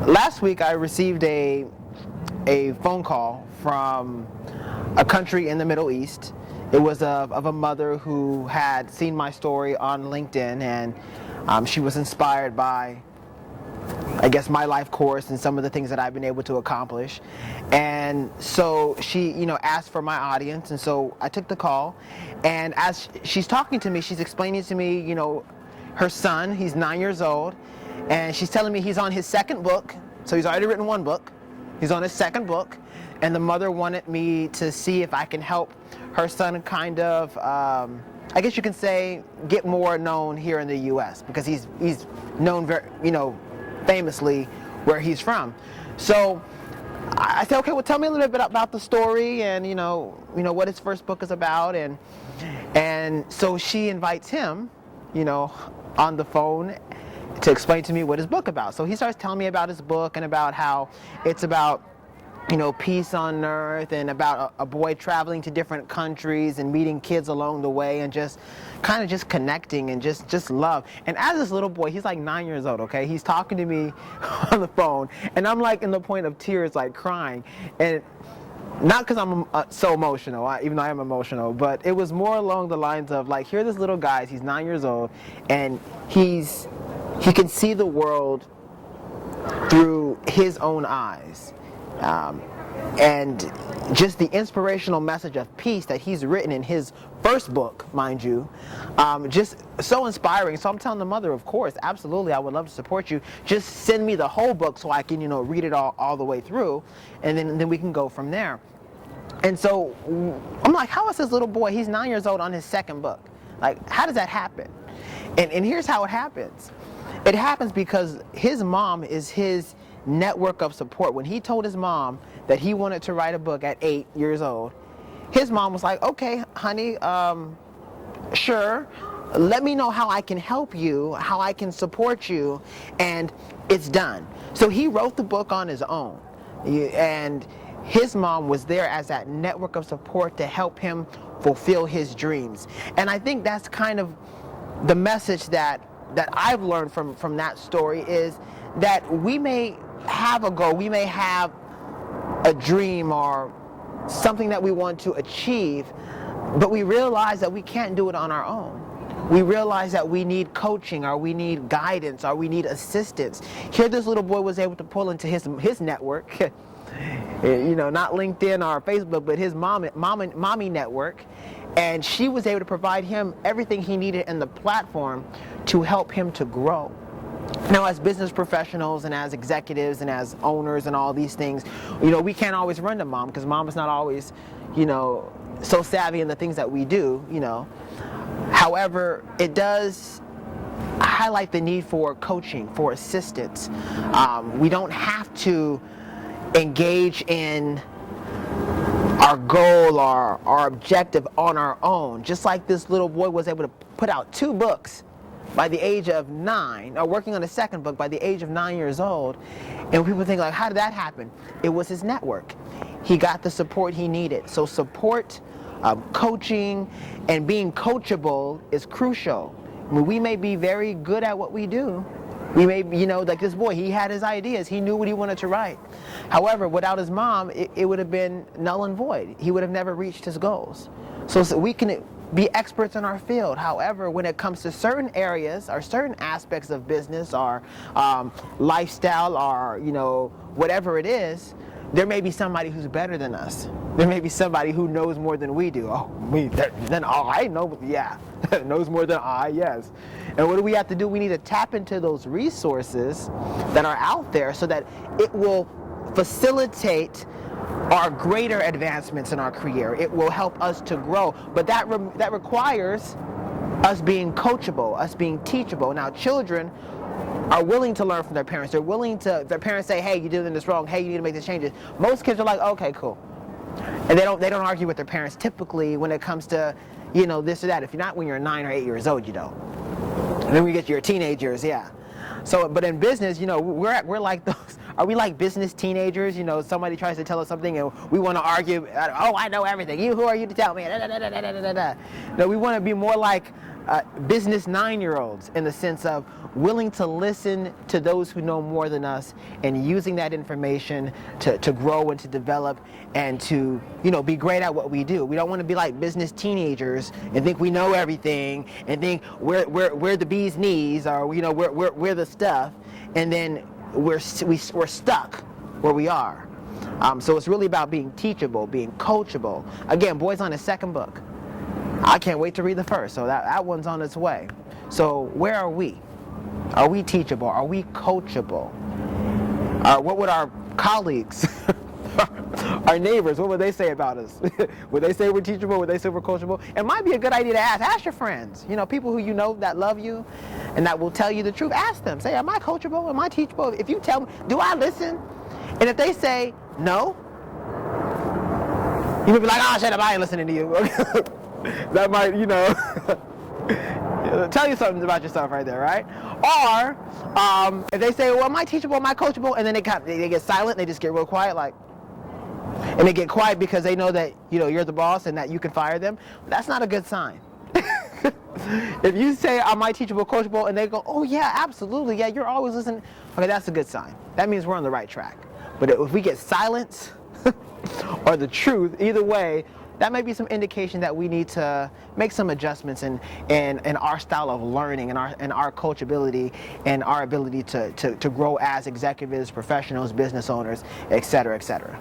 Last week I received a phone call from a country in the Middle East. It was of a mother who had seen my story on LinkedIn, and she was inspired by, I guess, my life course and some of the things that I've been able to accomplish. And so she, asked for my audience, and so I took the call. And as she's talking to me, she's explaining to me, her son, he's 9 years old, and she's telling me he's on his second book. So he's already written one book. He's on his second book, and the mother wanted me to see if I can help her son kind of, I guess you can say, get more known here in the U.S. because he's known very, famously where he's from. So I said, okay, well, tell me a little bit about the story and what his first book is about, and so she invites him, on the phone to explain to me what his book about. So he starts telling me about his book and about how it's about peace on earth, and about a boy traveling to different countries and meeting kids along the way, and just kind of just connecting and just love. And as this little boy, he's like 9 years old, okay? He's talking to me on the phone, and I'm like in the point of tears, like crying. And not because I'm so emotional, even though I am emotional, but it was more along the lines of like, here this little guy, he's 9 years old, and he can see the world through his own eyes. And just the inspirational message of peace that he's written in his first book, mind you, just so inspiring. So I'm telling the mother, of course, absolutely, I would love to support you. Just send me the whole book so I can, read it all the way through, and then we can go from there. And so I'm like, how is this little boy, he's 9 years old, on his second book? Like, how does that happen? And here's how it happens. It happens because his mom is his network of support. When he told his mom that he wanted to write a book at 8 years old, his mom was like, okay, honey, sure, let me know how I can help you, how I can support you, and it's done. So he wrote the book on his own, and his mom was there as that network of support to help him fulfill his dreams. And I think that's kind of the message that I've learned from that story, is that we may have a goal, we may have a dream or something that we want to achieve, but we realize that we can't do it on our own. We realize that we need coaching, or we need guidance, or we need assistance. Here this little boy was able to pull into his network, not LinkedIn or Facebook, but his mommy network, and she was able to provide him everything he needed in the platform to help him to grow. Now, as business professionals and as executives and as owners and all these things, we can't always run to mom, because mom is not always, so savvy in the things that we do, However, it does highlight the need for coaching, for assistance. We don't have to engage in our goal or our objective on our own. Just like this little boy was able to put out 2 books by the age of 9, or working on a second book by the age of 9 years old. And people think, like, how did that happen? It was his network. He got the support he needed. So support, coaching, and being coachable is crucial. I mean, we may be very good at what we do. We may, like this boy, he had his ideas. He knew what he wanted to write. However, without his mom, it would have been null and void. He would have never reached his goals. So we can be experts in our field. However, when it comes to certain areas or certain aspects of business or lifestyle or, whatever it is, there may be somebody who's better than us. There may be somebody who knows more than we do. Then I know, yeah, knows more than I, yes. And what do we have to do? We need to tap into those resources that are out there so that it will facilitate our greater advancements in our career. It will help us to grow. But that requires us being coachable, us being teachable. Now, children are willing to learn from their parents. They're willing to, if their parents say, hey, you're doing this wrong, hey, you need to make these changes. Most kids are like, okay, cool. And they don't argue with their parents typically when it comes to, this or that. If you're not when you're 9 or 8 years old, you don't. And then when you get to your teenage years, yeah. So, but in business, we're like those. Are we like business teenagers? Somebody tries to tell us something and we want to argue. Oh, I know everything. Who are you to tell me? No, we want to be more like business 9-year-olds in the sense of willing to listen to those who know more than us and using that information to grow and to develop and to, be great at what we do. We don't want to be like business teenagers and think we know everything and think we're the bee's knees, or we're the stuff, and then we're stuck where we are. So it's really about being teachable, being coachable. Again, Boy's on his second book. I can't wait to read the first, so that one's on its way. So where are we? Are we teachable? Are we coachable? What would our colleagues, our neighbors, what would they say about us? Would they say we're teachable? Would they say we're coachable? It might be a good idea to ask. Ask your friends, people who you know that love you and that will tell you the truth. Ask them. Say, am I coachable? Am I teachable? If you tell me, do I listen? And if they say no, you would be like, oh, shut up, I ain't listening to you. That might, tell you something about yourself right there, right? Or if they say, well, am I teachable, am I coachable? And then they get silent, they just get real quiet, and they get quiet because they know that, you're the boss and that you can fire them. That's not a good sign. If you say, am I teachable, coachable, and they go, oh yeah, absolutely, yeah, you're always listening, okay, that's a good sign. That means we're on the right track. But if we get silence or the truth, either way, that may be some indication that we need to make some adjustments in our style of learning and our coachability and our ability to grow as executives, professionals, business owners, et cetera, et cetera.